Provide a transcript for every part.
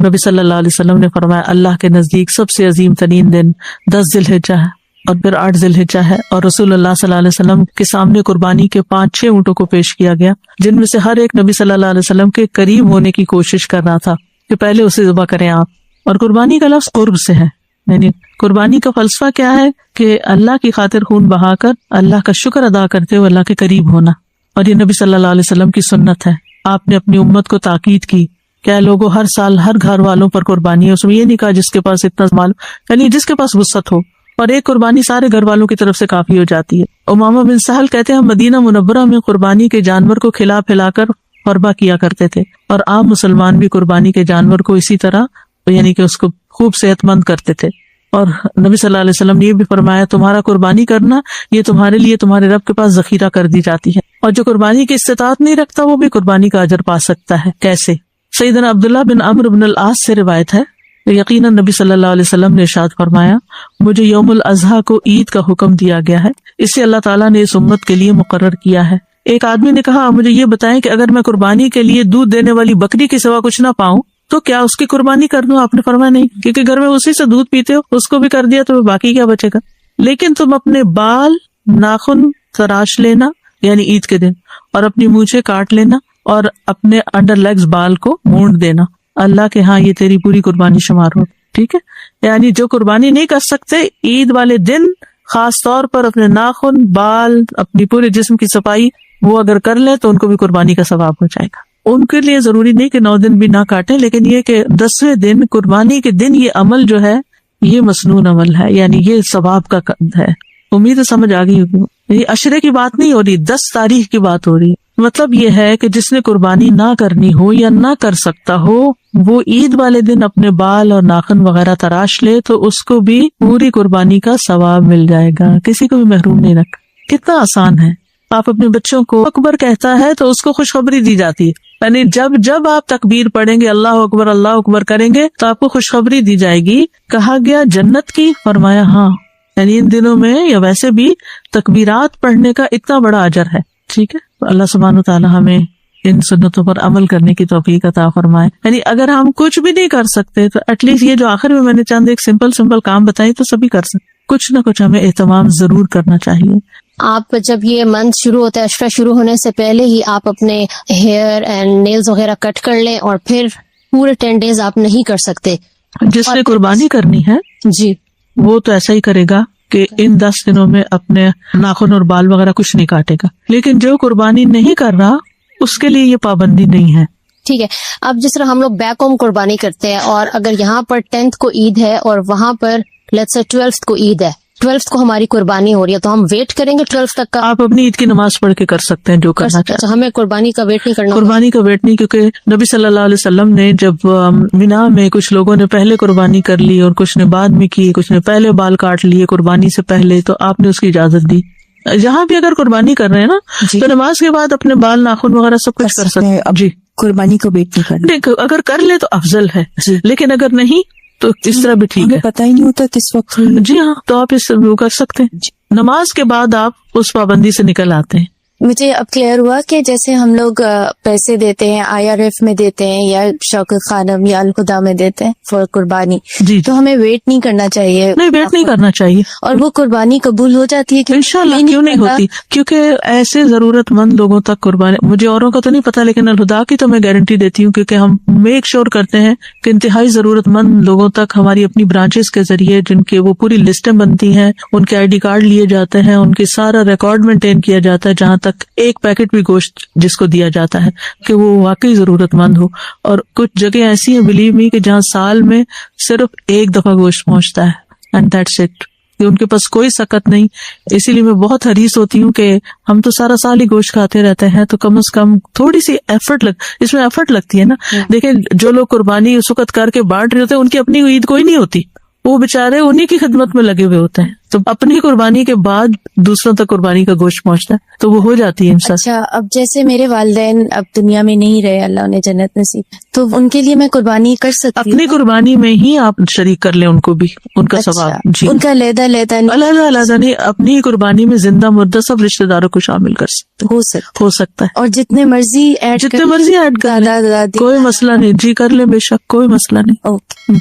نبی صلی اللہ علیہ وسلم نے فرمایا اللہ کے نزدیک سب سے عظیم ترین دن 10 ذی الحجہ ہے اور پھر 8 ذی الحجہ ہے، اور رسول اللہ صلی اللہ علیہ وسلم کے سامنے قربانی کے 5-6 اونٹوں کو پیش کیا گیا، جن میں سے ہر ایک نبی صلی اللہ علیہ وسلم کے قریب ہونے کی کوشش کر رہا تھا کہ پہلے اسے ذبح کریں آپ۔ اور قربانی کا لفظ قرب سے ہے، یعنی قربانی کا فلسفہ کیا ہے کہ اللہ کی خاطر خون بہا کر اللہ کا شکر ادا کرتے ہوئے اللہ کے قریب ہونا، اور یہ نبی صلی اللہ علیہ وسلم کی سنت ہے۔ آپ نے اپنی امت کو تاکید کی کیا لوگوں ہر سال ہر گھر والوں پر قربانی ہے، اس میں یہ نہیں کہا جس کے پاس اتنا مال، یعنی جس کے پاس وسعت ہو، اور ایک قربانی سارے گھر والوں کی طرف سے کافی ہو جاتی ہے۔ امامہ بن سہل کہتے ہیں ہم مدینہ منورہ میں قربانی کے جانور کو کھلا پھلا کر قربہ کیا کرتے تھے، اور عام مسلمان بھی قربانی کے جانور کو اسی طرح یعنی کہ اس کو خوب صحت مند کرتے تھے۔ اور نبی صلی اللہ علیہ وسلم نے یہ بھی فرمایا تمہارا قربانی کرنا یہ تمہارے لیے تمہارے رب کے پاس ذخیرہ کر دی جاتی ہے، اور جو قربانی کی استطاعت نہیں رکھتا وہ بھی قربانی کا اجر پا سکتا ہے۔ کیسے؟ سیدنا عبداللہ بن عمرو بن العاص سے روایت ہے، یقیناً نبی صلی اللہ علیہ وسلم نے ارشاد فرمایا مجھے یوم الاضحیٰ کو عید کا حکم دیا گیا ہے، اسے اللہ تعالیٰ نے اس امت کے لیے مقرر کیا ہے۔ ایک آدمی نے کہا مجھے یہ بتائیں کہ اگر میں قربانی کے لیے دودھ دینے والی بکری کے سوا کچھ نہ پاؤں تو کیا اس کی قربانی کر دوں؟ آپ نے فرمایا نہیں، کیونکہ گھر میں اسی سے دودھ پیتے ہو، اس کو بھی کر دیا تو باقی کیا بچے گا، لیکن تم اپنے بال ناخن تراش لینا یعنی عید کے دن، اور اپنی مونچھیں کاٹ لینا اور اپنے انڈر لیگز بال کو مونڈ دینا، اللہ کے ہاں یہ تیری پوری قربانی شمار ہو۔ ٹھیک ہے، یعنی جو قربانی نہیں کر سکتے عید والے دن خاص طور پر اپنے ناخن، بال، اپنی پورے جسم کی صفائی وہ اگر کر لیں تو ان کو بھی قربانی کا ثواب ہو جائے گا۔ ان کے لیے ضروری نہیں کہ 9 دن بھی نہ کاٹیں، لیکن یہ کہ 10ویں دن قربانی کے دن یہ عمل جو ہے یہ مسنون عمل ہے، یعنی یہ ثواب کا ہے۔ امید سمجھ آ گئی ہوگی، یہ عشرے کی بات نہیں ہو رہی، 10 تاریخ کی بات ہو رہی ہے۔ مطلب یہ ہے کہ جس نے قربانی نہ کرنی ہو یا نہ کر سکتا ہو وہ عید والے دن اپنے بال اور ناخن وغیرہ تراش لے تو اس کو بھی پوری قربانی کا ثواب مل جائے گا، کسی کو بھی محروم نہیں رکھ۔ کتنا آسان ہے۔ آپ اپنے بچوں کو اکبر کہتا ہے تو اس کو خوشخبری دی جاتی ہے، یعنی جب آپ تکبیر پڑھیں گے اللہ اکبر کریں گے تو آپ کو خوشخبری دی جائے گی۔ کہا گیا جنت کی؟ فرمایا ہاں، یعنی ان دنوں میں یا ویسے بھی تکبیرات پڑھنے کا اتنا بڑا اجر ہے۔ ٹھیک ہے، تو اللہ سبحانہ وتعالی ہمیں ان سنتوں پر عمل کرنے کی توفیق عطا فرمائے۔ یعنی اگر ہم کچھ بھی نہیں کر سکتے تو ایٹ لیسٹ یہ جو آخر میں نے چند ایک سمپل کام بتائی تو سبھی کر سکتے، کچھ نہ کچھ ہمیں اہتمام ضرور کرنا چاہیے۔ آپ جب یہ منتھ شروع ہوتا ہے، عشرہ شروع ہونے سے پہلے ہی آپ اپنے ہیئر اینڈ نیلز وغیرہ کٹ کر لیں، اور پھر پورے 10 days آپ نہیں کر سکتے۔ جس نے قربانی کرنی ہے جی وہ تو ایسا ہی کرے گا کہ ان 10 دنوں میں اپنے ناخن اور بال وغیرہ کچھ نہیں کاٹے گا، لیکن جو قربانی نہیں کر رہا اس کے لیے یہ پابندی نہیں ہے۔ ٹھیک ہے، اب جس طرح ہم لوگ بیک ہوم قربانی کرتے ہیں، اور اگر یہاں پر 10th کو عید ہے اور وہاں پر لیٹس سے 12th کو عید ہے، 12th کو ہماری قربانی ہو رہی ہے، تو ہم ویٹ کریں گے 12th تک کا؟ آپ اپنی عید کی نماز پڑھ کے کر سکتے ہیں جو کرنا چاہتے ہیں، ہمیں قربانی کا ویٹ نہیں کرنا؟ قربانی کا ویٹ نہیں، کیونکہ نبی صلی اللہ علیہ وسلم نے جب مینا میں کچھ لوگوں نے پہلے قربانی کر لی اور کچھ نے بعد میں کی، کچھ نے پہلے بال کاٹ لیے قربانی سے پہلے، تو آپ نے اس کی اجازت دی۔ جہاں بھی اگر قربانی کر رہے ہیں نا تو نماز کے بعد اپنے بال ناخن وغیرہ سب کچھ کر سکتے ہیں۔ جی، قربانی کو ویٹ نہیں کرنا، اگر کر لے تو افضل ہے، لیکن اگر نہیں تو اس طرح بھی ٹھیک ہے، پتہ ہی نہیں ہوتا کس وقت۔ جی ہاں، تو آپ اس وہ کر سکتے ہیں، نماز کے بعد آپ اس پابندی سے نکل آتے ہیں۔ مجھے اب کلیئر ہوا کہ جیسے ہم لوگ پیسے دیتے ہیں IRF میں دیتے ہیں یا شوکت خانم یا الخدا میں دیتے ہیں فور قربانی، جی تو ہمیں ویٹ نہیں کرنا چاہیے؟ نہیں، ویٹ نہیں کرنا چاہیے، اور وہ قربانی قبول ہو جاتی ہے؟ انشاءاللہ کیوں نہیں ہوتی، کیونکہ ایسے ضرورت مند لوگوں تک قربانی، مجھے اوروں کا تو نہیں پتا لیکن الہدا کی تو میں گارنٹی دیتی ہوں، کیونکہ ہم میک شور کرتے ہیں کہ انتہائی ضرورت مند لوگوں تک ہماری اپنی برانچز کے ذریعے، جن کے وہ پوری لسٹیں بنتی ہیں، ان کے ID کارڈ لیے جاتے ہیں، ان کی سارا ریکارڈ مینٹین کیا جاتا ہے، جہاں تک ایک پیکٹ بھی گوشت جس کو دیا جاتا ہے کہ وہ واقعی ضرورت مند ہو۔ اور کچھ جگہ ایسی ہیں بلیو می کہ جہاں سال میں صرف ایک دفعہ گوشت پہنچتا ہے، اینڈ دیٹس اٹ، کہ ان کے پاس کوئی سکت نہیں۔ اسی لیے میں بہت حریص ہوتی ہوں کہ ہم تو سارا سال ہی گوشت کھاتے رہتے ہیں، تو کم از کم تھوڑی سی اس میں ایفرٹ لگتی ہے نا۔ دیکھیں جو لوگ قربانی اس وقت کر کے بانٹ رہے ہوتے ہیں ان کی اپنی عید کوئی نہیں ہوتی، وہ بےچارے انہی کی خدمت میں لگے ہوئے ہوتے ہیں، تو اپنی قربانی کے بعد دوسروں تک قربانی کا گوشت پہنچتا ہے تو وہ ہو جاتی ہے انسان. اچھا، اب جیسے میرے والدین اب دنیا میں نہیں رہے، اللہ انہیں جنت نصیب، تو ان کے لیے میں قربانی کر سکتی ہوں؟ اپنی قربانی میں ہی آپ شریک کر لیں ان کو بھی، ان کا ثواب. جی، ان کا علیحدہ علیحدہ نہیں، اپنی قربانی میں زندہ مردہ سب رشتہ داروں کو شامل کر سکتے، ہو سکتا ہے. اور جتنے مرضی ایڈ کر لیں، کوئی مسئلہ نہیں. جی کر لیں، بے شک کوئی مسئلہ نہیں. اوکے.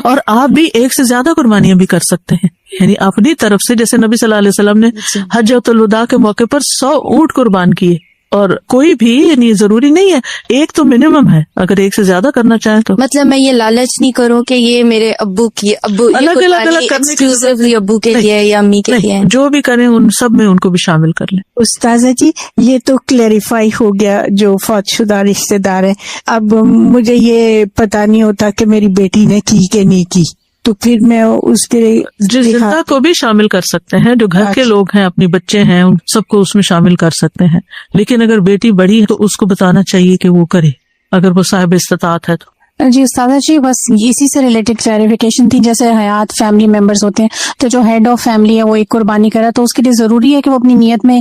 اور آپ بھی ایک سے زیادہ قربانیاں بھی کر سکتے ہیں، یعنی اپنی طرف سے. جیسے نبی صلی اللہ علیہ وسلم نے حجۃ الوداع کے موقع پر 100 اونٹ قربان کیے. اور کوئی بھی یعنی ضروری نہیں ہے، ایک تو منیمم ہے، اگر ایک سے زیادہ کرنا چاہیں تو. مطلب میں یہ لالچ نہیں کروں کہ یہ میرے ابو الگ الگ کرنے کی ابو کے لیے یا امی کے لیے، جو بھی کریں ان سب میں ان کو بھی شامل کر لیں. استاذہ جی، یہ تو کلیریفائی ہو گیا جو فوت شدہ رشتے دار ہیں. اب مجھے یہ پتا نہیں ہوتا کہ میری بیٹی نے کی کہ نہیں کی، تو پھر میں اس کے زندہ کو بھی شامل کر سکتے ہیں، جو گھر کے لوگ ہیں، اپنی بچے ہیں، ان سب کو اس میں شامل کر سکتے ہیں. لیکن اگر بیٹی بڑی ہے تو اس کو بتانا چاہیے کہ وہ کرے، اگر وہ صاحب استطاعت ہے تو. جی استاذہ جی، بس اسی سے ریلیٹڈ کلیریفیکیشن تھی. جیسے حیات فیملی ممبرز ہوتے ہیں تو جو ہیڈ آف فیملی ہے وہ ایک قربانی کرا، تو اس کے لیے ضروری ہے کہ وہ اپنی نیت میں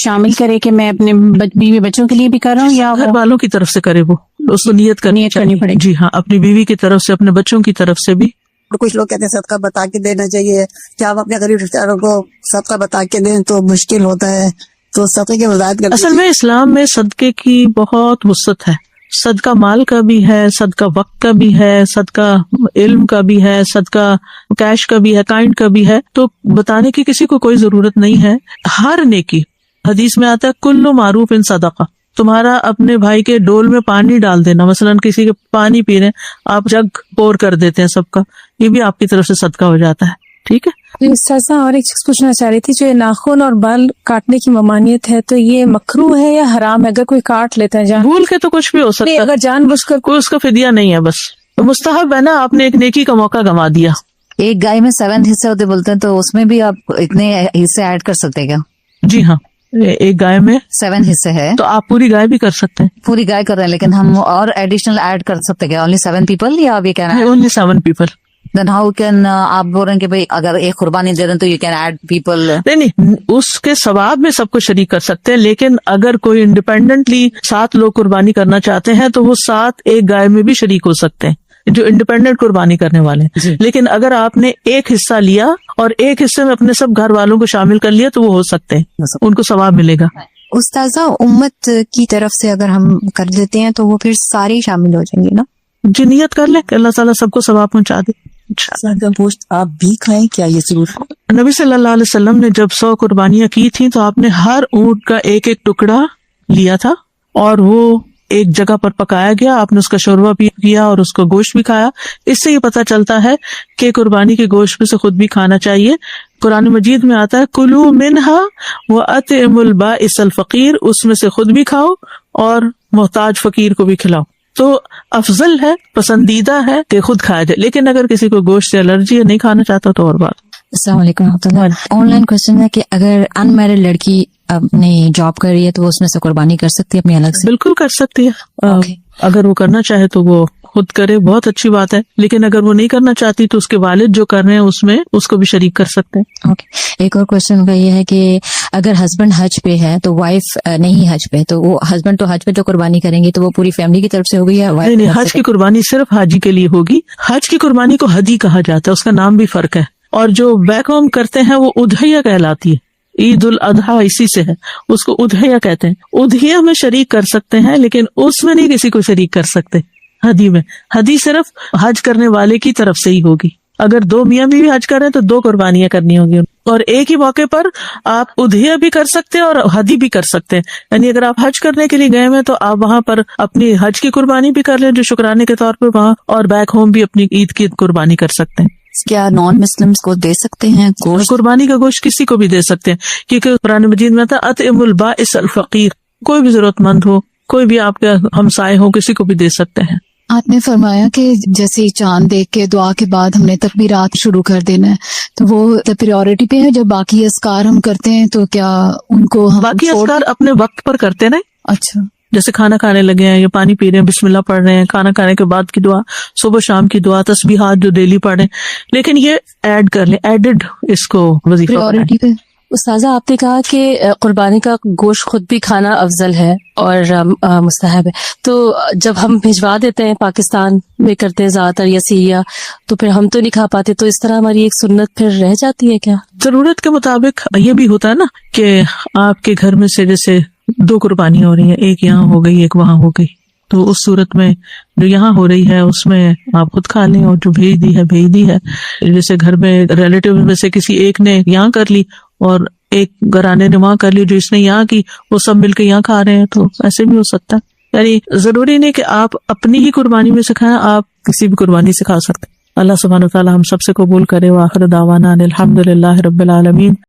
شامل کرے کہ میں اپنے بیوی بچوں کے لیے بھی کر رہا ہوں، یا گھر والوں کی طرف سے کرے، وہ اس کو نیت کرنی پڑے گی. جی ہاں، اپنی بیوی کی طرف سے، اپنے بچوں کی طرف سے بھی. کچھ لوگ کہتے ہیں صدقہ بتا کے دینا چاہیے، کیا ہم اپنے غریب رشتہ داروں کو صدقہ بتا کے دیں تو مشکل ہوتا ہے، تو صدقے کی وضاحت کرتے ہیں. اصل میں اسلام میں صدقے کی بہت وسعت ہے. صدقہ مال کا بھی ہے، صدقہ وقت کا بھی ہے، صدقہ علم کا بھی ہے، صدقہ کیش کا بھی ہے، کائنڈ کا بھی ہے. تو بتانے کی کسی کو کوئی ضرورت نہیں ہے. ہر نیکی، حدیث میں آتا ہے کل معروف ان صدقہ. تمہارا اپنے بھائی کے ڈول میں پانی ڈال دینا، مثلاً کسی کے پانی پی رہے آپ جگ پور کر دیتے ہیں سب کا، یہ بھی آپ کی طرف سے صدقہ ہو جاتا ہے. ٹھیک ہے. استاذہ اور ایک چیز پوچھنا چاہ رہی تھی، جو ناخن اور بال کاٹنے کی ممانعت ہے تو یہ مکروہ ہے یا حرام ہے؟ اگر کوئی کاٹ لیتا ہے بھول کے تو کچھ بھی ہو سکتا ہے، اگر جان بوجھ کر کوئی اس کا فدیہ نہیں ہے، بس مستحب ہے نا. آپ نے ایک نیکی کا موقع گنوا دیا. ایک گائے میں 7 حصے ہوتے بولتے ہیں، تو اس میں بھی آپ اتنے حصے ایڈ کر سکتے ہیں کیا؟ جی ہاں، ایک گائے میں 7 حصے ہے تو آپ پوری گائے بھی کر سکتے ہیں. پوری گائے کر رہے ہیں، لیکن ہم اور ایڈیشنل ایڈ کر سکتے ہیں اونلی 7 پیپل، یا آپ یہ کہنا ہے only 7 people. Then how can آپ بول رہے ہیں کہ بھائی اگر ایک قربانی دے دیں تو یو کین ایڈ پیپل؟ نہیں، اس کے ثواب میں سب کو شریک کر سکتے ہیں، لیکن اگر کوئی انڈیپینڈنٹلی 7 لوگ قربانی کرنا چاہتے ہیں تو وہ 7 ایک گائے میں بھی شریک ہو سکتے ہیں، جو انڈیپینڈنٹ قربانی کرنے والے ہیں. جی. لیکن اگر آپ نے ایک حصہ لیا اور ایک حصے میں اپنے سب گھر والوں کو شامل کر لیا تو وہ ہو سکتے ہیں، ان کو ثواب ملے گا. استاذہ امت کی طرف سے اگر ہم کر دیتے ہیں تو وہ پھر سارے شامل ہو جائیں گے نا؟ جی نیت کر لیں کہ اللہ تعالیٰ سب کو ثواب پہنچا دے. گوشت آپ بھی کھائیں، کیا یہ ضرور؟ نبی صلی اللہ علیہ وسلم نے جب 100 قربانیاں کی تھیں تو آپ نے ہر اونٹ کا ایک ایک ٹکڑا لیا تھا اور وہ ایک جگہ پر پکایا گیا. آپ نے اس کا شوربہ بھی کیا اور اس کو گوشت بھی کھایا. اس سے یہ پتہ چلتا ہے کہ قربانی کے گوشت میں سے خود بھی کھانا چاہیے. قرآن مجید میں آتا ہے کلوا منہا وأطعموا البائس الفقیر، اس میں سے خود بھی کھاؤ اور محتاج فقیر کو بھی کھلاؤ. تو افضل ہے، پسندیدہ ہے کہ خود کھایا جائے. لیکن اگر کسی کو گوشت سے الرجی ہے، نہیں کھانا چاہتا تو اور بات. السلام علیکم ورحمۃ اللہ. آن لائن کوشچن ہے کہ اگر ان میرڈ لڑکی اپنی جاب کر رہی ہے تو وہ اس میں سے قربانی کر سکتی ہے اپنی الگ سے؟ بالکل کر سکتی ہے. اگر وہ کرنا چاہے تو وہ خود کرے، بہت اچھی بات ہے. لیکن اگر وہ نہیں کرنا چاہتی تو اس کے والد جو کر رہے ہیں اس میں اس کو بھی شریک کر سکتے ہیں. ایک اور کوشچن کا یہ ہے کہ اگر ہسبینڈ حج پہ ہے تو وائف نہیں حج پہ، تو وہ ہسبینڈ تو حج پہ جو قربانی کریں گے تو وہ پوری فیملی کی طرف سے ہوگی یا وائف؟ نہیں، حج کی قربانی صرف حاجی کے لیے ہوگی. حج کی قربانی کو ہدی کہا جاتا ہے، اس کا نام بھی فرق ہے. اور جو بیک ہوم کرتے ہیں وہ ادھیہ کہلاتی ہے. عید الاضحیٰ اسی سے ہے، اس کو ادھیہ کہتے ہیں. ادھیہ میں شریک کر سکتے ہیں لیکن اس میں نہیں کسی کو شریک کر سکتے. ہدی میں، ہدی صرف حج کرنے والے کی طرف سے ہی ہوگی. اگر 2 میاں بیوی حج کریں تو 2 قربانیاں کرنی ہوگی، اور ایک ہی موقع پر آپ ادھیہ بھی کر سکتے ہیں اور ہدی بھی کر سکتے ہیں. یعنی اگر آپ حج کرنے کے لیے گئے ہیں تو آپ وہاں پر اپنی حج کی قربانی بھی کر لیں جو شکرانے کے طور پر وہاں، اور بیک ہوم بھی اپنی عید کی قربانی کر سکتے ہیں. کیا نان مسلمس کو دے سکتے ہیں گوشت؟ قربانی کا گوشت کسی کو بھی دے سکتے ہیں، کیونکہ قرآن مجید میں آتا ہے اطعموا البائس الفقیر. کوئی بھی ضرورت مند ہو، کوئی بھی آپ کے ہمسائے ہو، کسی کو بھی دے سکتے ہیں. آپ نے فرمایا کہ جیسے چاند دیکھ کے دعا کے بعد ہم نے تکبیرات شروع کر دینا ہے، تو وہ پریورٹی پہ ہے. جب باقی اذکار ہم کرتے ہیں تو کیا ان کو ہم باقی اذکار اپنے وقت پر کرتے رہیں. اچھا جیسے کھانا کھانے لگے ہیں یا پانی پی رہے ہیں بسم اللہ پڑھ رہے ہیں, کھانا کھانے کے بعد کی دعا, صبح شام کی دعا, تسبیحات جو ڈیلی پڑھیں, لیکن یہ ایڈ کر لیں, ایڈڈ اس کو وظیفہ بنائیں. پریورٹی پہ. استاذہ آپ نے کہا کہ قربانی کا گوشت خود بھی کھانا افضل ہے اور مستحب ہے, تو جب ہم بھجوا دیتے ہیں پاکستان میں کرتے ہیں زیادہ تر یا سیریا, تو پھر ہم تو نہیں کھا پاتے, تو اس طرح ہماری ایک سنت پھر رہ جاتی ہے کیا؟ ضرورت کے مطابق یہ بھی ہوتا ہے نا کہ آپ کے گھر میں سے جیسے 2 قربانیاں ہو رہی ہیں, ایک یہاں ہو گئی ایک وہاں ہو گئی, تو اس صورت میں جو یہاں ہو رہی ہے اس میں آپ خود کھا لیں, اور جو بھیج دی ہے جیسے گھر میں ریلیٹیو میں سے کسی ایک نے یہاں کر لی اور ایک گھرانے نے وہاں کر لی, جو اس نے یہاں کی وہ سب مل کے یہاں کھا رہے ہیں, تو ایسے بھی ہو سکتا ہے. یعنی ضروری نہیں کہ آپ اپنی ہی قربانی میں سے کھائیں, آپ کسی بھی قربانی سے کھا سکتے ہیں. اللہ سبحانہ و تعالی ہم سب سے قبول کرے. وآخر دعوانا الحمد للہ رب العالمین.